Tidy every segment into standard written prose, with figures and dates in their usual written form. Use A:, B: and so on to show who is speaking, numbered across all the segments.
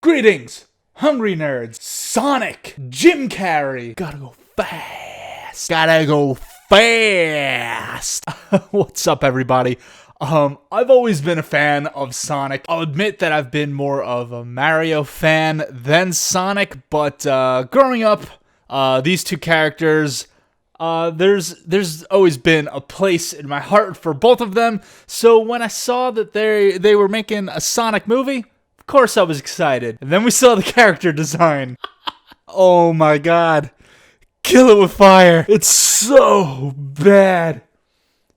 A: Greetings, hungry nerds. Sonic, Jim Carrey. Gotta go fast. What's up, everybody? I've always been a fan of Sonic. I'll admit that I've been more of a Mario fan than Sonic, but growing up, these two characters, there's always been a place in my heart for both of them. So when I saw that they were making a Sonic movie, of course I was excited. And then we saw the character design. Oh my god. Kill it with fire. It's so bad.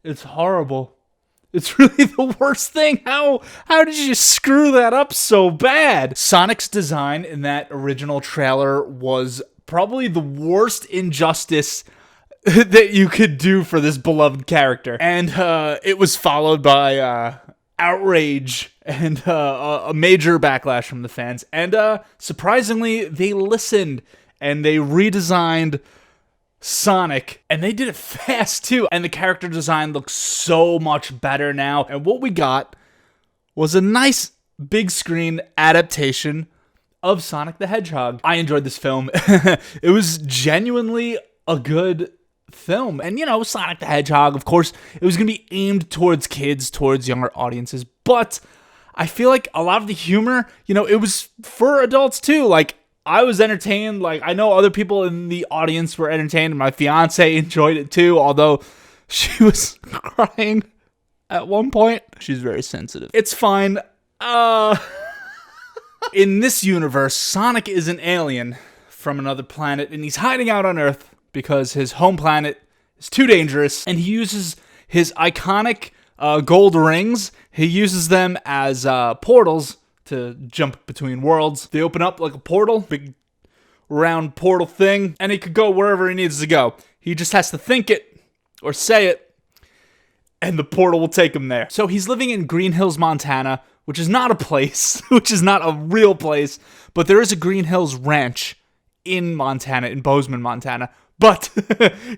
A: It's horrible. It's really the worst thing. How did you screw that up so bad? Sonic's design in that original trailer was probably the worst injustice that you could do for this beloved character. And it was followed by outrage and a major backlash from the fans. And surprisingly, they listened and they redesigned Sonic, and they did it fast too, and the character design looks so much better now. And what we got was a nice big screen adaptation of Sonic the Hedgehog. I enjoyed this film. It was genuinely a good film. And you know, Sonic the Hedgehog, of course, it was gonna be aimed towards kids, towards younger audiences, but I feel like a lot of the humor, you know, it was for adults too. Like, I was entertained. Like, I know other people in the audience were entertained. My fiance enjoyed it too, although she was crying at one point. She's very sensitive. It's fine. In this universe, Sonic is an alien from another planet, and he's hiding out on Earth because his home planet is too dangerous, and he uses his iconic gold rings. He uses them as portals to jump between worlds. They open up like a portal, big round portal thing, and he could go wherever he needs to go. He just has to think it or say it, and the portal will take him there. So he's living in Green Hills, Montana, which is not a place, which is not a real place, but there is a Green Hills ranch in Montana, in Bozeman, Montana. But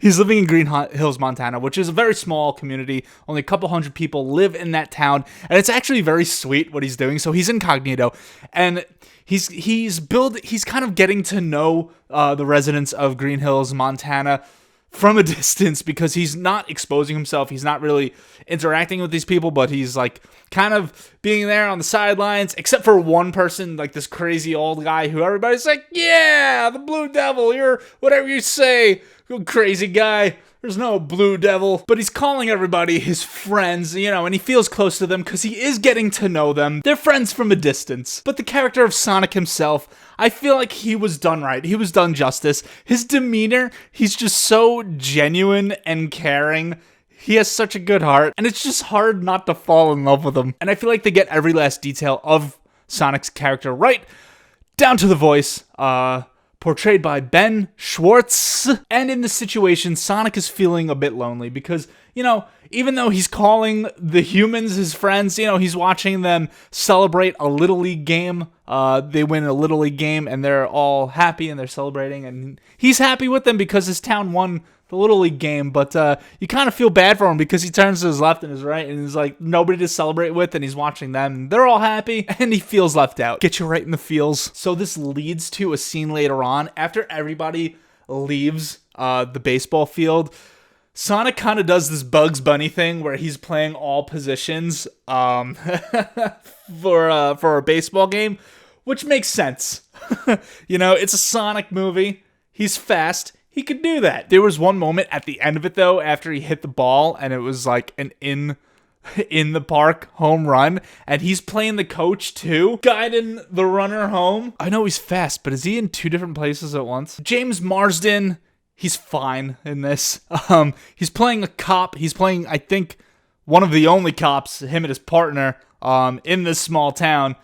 A: he's living in Green Hills, Montana, which is a very small community. Only a couple hundred people live in that town, and it's actually very sweet what he's doing. So he's incognito, and he's kind of getting to know the residents of Green Hills, Montana, from a distance, because he's not exposing himself. He's not really interacting with these people, but he's like kind of being there on the sidelines, except for one person, like this crazy old guy who everybody's like, yeah, the Blue Devil, you're whatever you say, you crazy guy. There's no Blue Devil. But he's calling everybody his friends, you know, and he feels close to them because he is getting to know them. They're friends from a distance. But the character of Sonic himself, I feel like he was done right. He was done justice. His demeanor, he's just so genuine and caring. He has such a good heart, and it's just hard not to fall in love with him. And I feel like they get every last detail of Sonic's character right, down to the voice, portrayed by Ben Schwartz. And in this situation, Sonic is feeling a bit lonely because, you know, even though he's calling the humans his friends, you know, he's watching them celebrate a Little League game. They win a Little League game, and they're all happy, and they're celebrating, and he's happy with them because his town won the Little League game. But you kind of feel bad for him because he turns to his left and his right, and there's like nobody to celebrate with, and he's watching them, and they're all happy, and he feels left out. Get you right in the feels. So this leads to a scene later on after everybody leaves the baseball field. Sonic kind of does this Bugs Bunny thing where he's playing all positions for a baseball game, which makes sense. You know, it's a Sonic movie. He's fast. He could do that. There was one moment at the end of it, though, after he hit the ball, and it was like an in the park home run, and he's playing the coach too, guiding the runner home. I know he's fast, but is he in two different places at once? James Marsden, he's fine in this. He's playing a cop. He's playing, I think, one of the only cops, him and his partner, in this small town,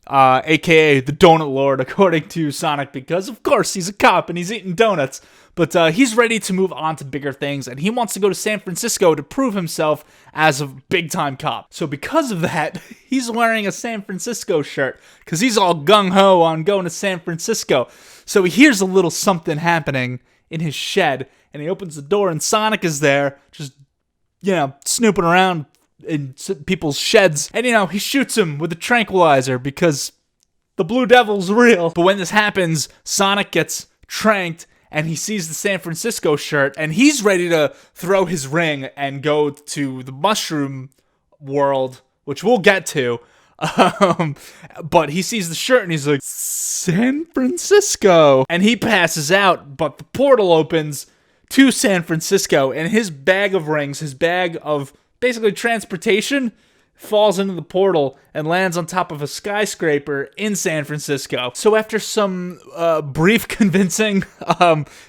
A: aka the Donut Lord, according to Sonic, because of course he's a cop and he's eating donuts. But he's ready to move on to bigger things, and he wants to go to San Francisco to prove himself as a big-time cop. So because of that, he's wearing a San Francisco shirt, because he's all gung-ho on going to San Francisco. So he hears a little something happening in his shed, and he opens the door, and Sonic is there, just, you know, snooping around in people's sheds. And, you know, he shoots him with a tranquilizer, because The Blue Devil's real. But when this happens, Sonic gets tranked, and he sees the San Francisco shirt, and he's ready to throw his ring and go to the mushroom world, which we'll get to. But he sees the shirt, and he's like, San Francisco. And he passes out, but the portal opens to San Francisco, and his bag of rings, his bag of basically transportation, falls into the portal and lands on top of a skyscraper in San Francisco. So after some brief convincing,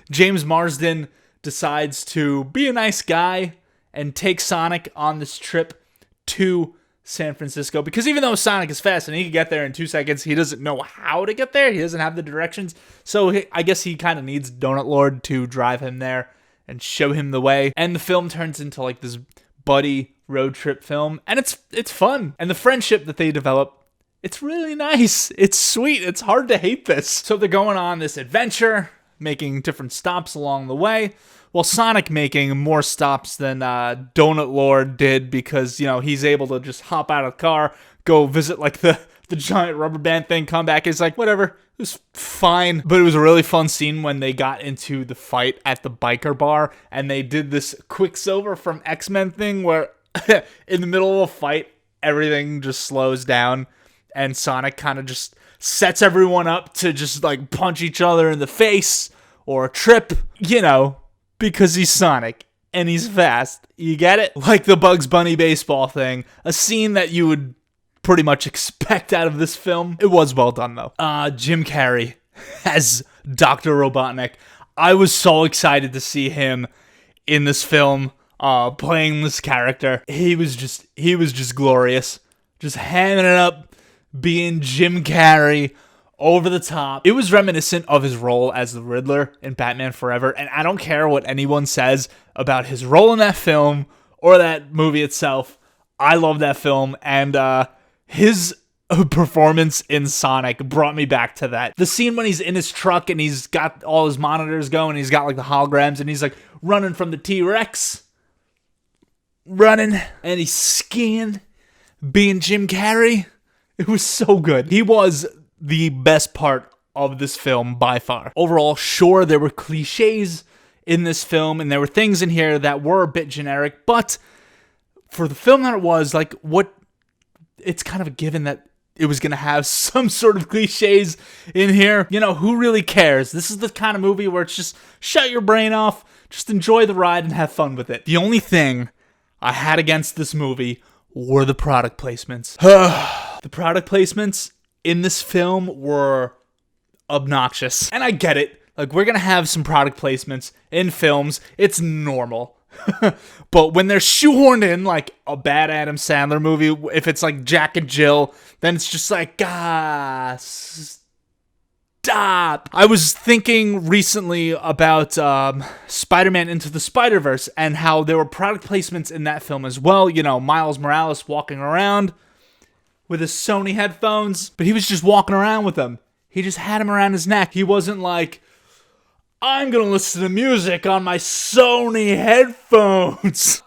A: James Marsden decides to be a nice guy and take Sonic on this trip to San Francisco. Because even though Sonic is fast and he can get there in 2 seconds, he doesn't know how to get there. He doesn't have the directions. So I guess he kind of needs Donut Lord to drive him there and show him the way. And the film turns into like this buddy road trip film, and it's fun. And the friendship that they develop, it's really nice. It's sweet. It's hard to hate this. So they're going on this adventure, making different stops along the way. Well, Sonic making more stops than Donut Lord did, because, you know, he's able to just hop out of the car, go visit like the giant rubber band thing, come back. It's like, whatever. It was fine. But it was a really fun scene when they got into the fight at the biker bar, and they did this Quicksilver from X-Men thing where in the middle of a fight, everything just slows down, and Sonic kind of just sets everyone up to just like punch each other in the face or trip, you know, because he's Sonic and he's fast. You get it? Like the Bugs Bunny baseball thing, a scene that you would pretty much expect out of this film. It was well done, though. Jim Carrey as Dr. Robotnik. I was so excited to see him in this film, playing this character. He was just glorious. Just hamming it up, being Jim Carrey, over the top. It was reminiscent of his role as the Riddler in Batman Forever, and I don't care what anyone says about his role in that film or that movie itself. I love that film, and his performance in Sonic brought me back to that. The scene when he's in his truck and he's got all his monitors going, he's got like the holograms, and he's like running from the T-Rex. Running, and he's skiing, being Jim Carrey. It was so good. He was the best part of this film by far. Overall, sure, there were cliches in this film, and there were things in here that were a bit generic, but for the film that it was, like, it's kind of a given that it was going to have some sort of cliches in here. You know, who really cares? This is the kind of movie where it's just shut your brain off, just enjoy the ride and have fun with it. The only thing I had against this movie were the product placements. The product placements in this film were obnoxious. And I get it. Like, we're going to have some product placements in films. It's normal. But when they're shoehorned in, like a bad Adam Sandler movie, if it's like Jack and Jill, then it's just like, stop. I was thinking recently about Spider-Man Into the Spider-Verse and how there were product placements in that film as well. You know, Miles Morales walking around with his Sony headphones, but he was just walking around with them. He just had them around his neck. He wasn't like, I'm going to listen to music on my Sony headphones.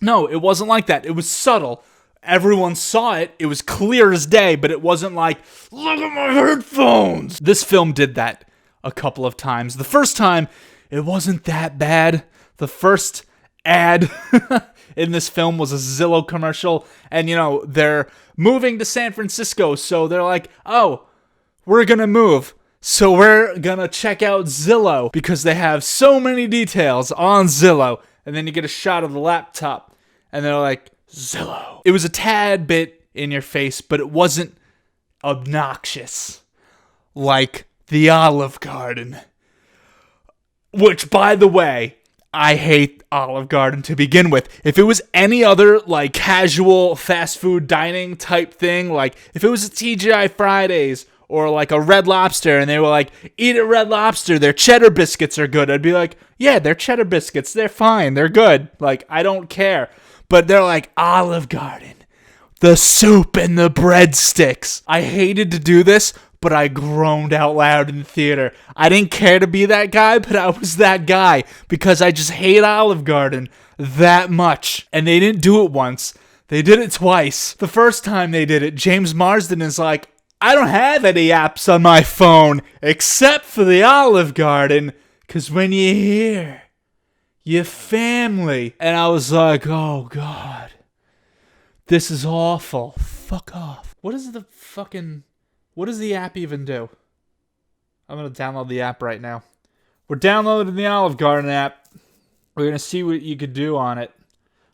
A: No, it wasn't like that. It was subtle. Everyone saw it. It was clear as day, but it wasn't like, look at my headphones. This film did that a couple of times. The first time, it wasn't that bad. The first ad in this film was a Zillow commercial, and, you know, they're moving to San Francisco, so they're like, oh, we're going to move. So we're gonna check out Zillow because they have so many details on Zillow. And then you get a shot of the laptop and they're like, Zillow. It was a tad bit in your face, but it wasn't obnoxious like the Olive Garden. Which, by the way, I hate Olive Garden to begin with. If it was any other like casual fast food dining type thing, like if it was a TGI Fridays or like a Red Lobster, and they were like, eat at Red Lobster, their cheddar biscuits are good. I'd be like, yeah, they're cheddar biscuits. They're fine. They're good. Like, I don't care. But they're like, Olive Garden, the soup and the breadsticks. I hated to do this, but I groaned out loud in the theater. I didn't care to be that guy, but I was that guy because I just hate Olive Garden that much. And they didn't do it once. They did it twice. The first time they did it, James Marsden is like, I don't have any apps on my phone except for the Olive Garden, because when you're here, your family. And I was like, oh, God. This is awful. Fuck off. What does the app even do? I'm going to download the app right now. We're downloading the Olive Garden app. We're going to see what you could do on it.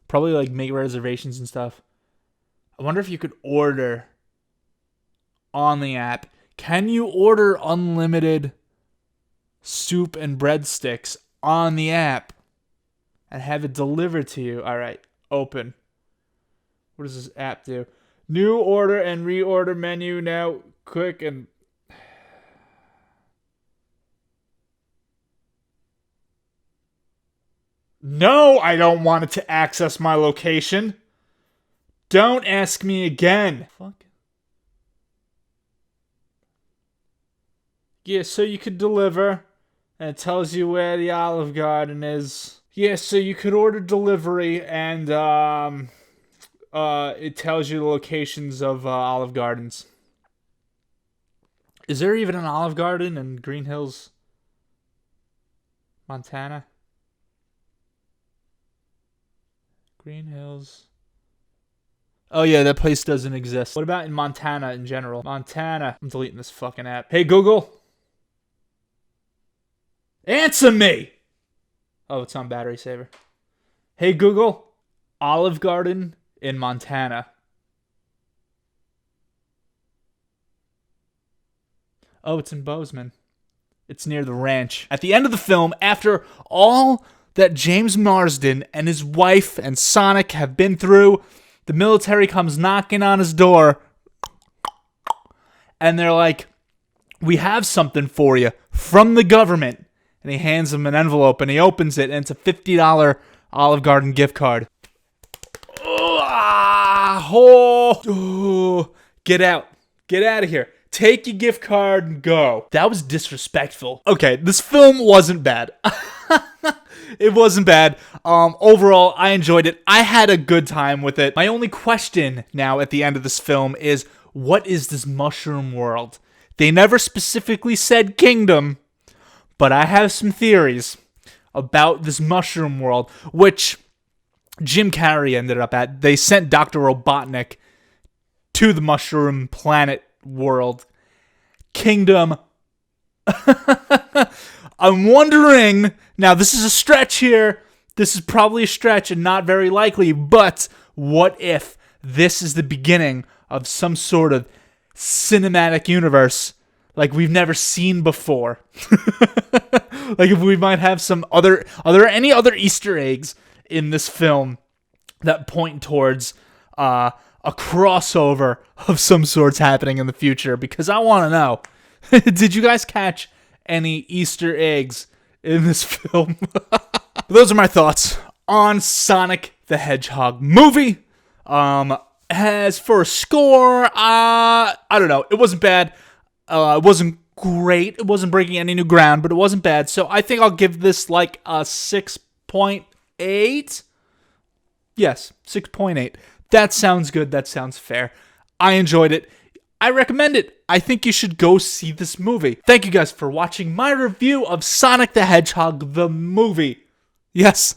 A: Probably like make reservations and stuff. I wonder if you could order on the app. Can you order unlimited soup and breadsticks on the app and have it delivered to you? All right, open. What does this app do? New order and reorder menu now. Quick and... No, I don't want it to access my location. Don't ask me again. Fuck. Yeah, so you could deliver, and it tells you where the Olive Garden is. Yeah, so you could order delivery, and it tells you the locations of Olive Gardens. Is there even an Olive Garden in Green Hills, Montana? Green Hills. Oh yeah, that place doesn't exist. What about in Montana in general? Montana. I'm deleting this fucking app. Hey Google. Answer me! Oh, it's on battery saver. Hey Google. Olive Garden in Montana. Oh, it's in Bozeman. It's near the ranch. At the end of the film, after all that James Marsden and his wife and Sonic have been through, the military comes knocking on his door, and they're like, we have something for you from the government. And he hands him an envelope, and he opens it, and it's a $50 Olive Garden gift card. Get out. Get out of here. Take your gift card and go. That was disrespectful. Okay, this film wasn't bad. It wasn't bad. Overall, I enjoyed it. I had a good time with it. My only question now at the end of this film is, what is this mushroom world? They never specifically said kingdom, but I have some theories about this mushroom world, which Jim Carrey ended up at. They sent Dr. Robotnik to the mushroom planet world. Kingdom. I'm wondering, now this is a stretch here, this is probably a stretch and not very likely, but what if this is the beginning of some sort of cinematic universe like we've never seen before? Like if we might have some other, are there any other Easter eggs in this film that point towards a crossover of some sorts happening in the future? Because I want to know. Did you guys catch any Easter eggs in this film? Those are my thoughts on Sonic the Hedgehog movie. As for a score, I don't know. It wasn't bad. It wasn't great. It wasn't breaking any new ground, but it wasn't bad. So I think I'll give this like a 6.8. Yes, 6.8. That sounds good. That sounds fair. I enjoyed it. I recommend it. I think you should go see this movie. Thank you guys for watching my review of Sonic the Hedgehog, the movie. Yes.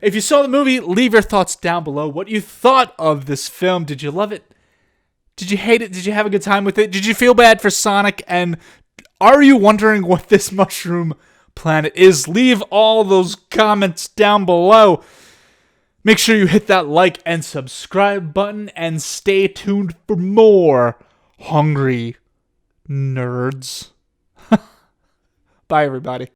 A: If you saw the movie, leave your thoughts down below. What you thought of this film. Did you love it? Did you hate it? Did you have a good time with it? Did you feel bad for Sonic? And are you wondering what this mushroom planet is? Leave all those comments down below. Make sure you hit that like and subscribe button and stay tuned for more hungry nerds. Bye, everybody.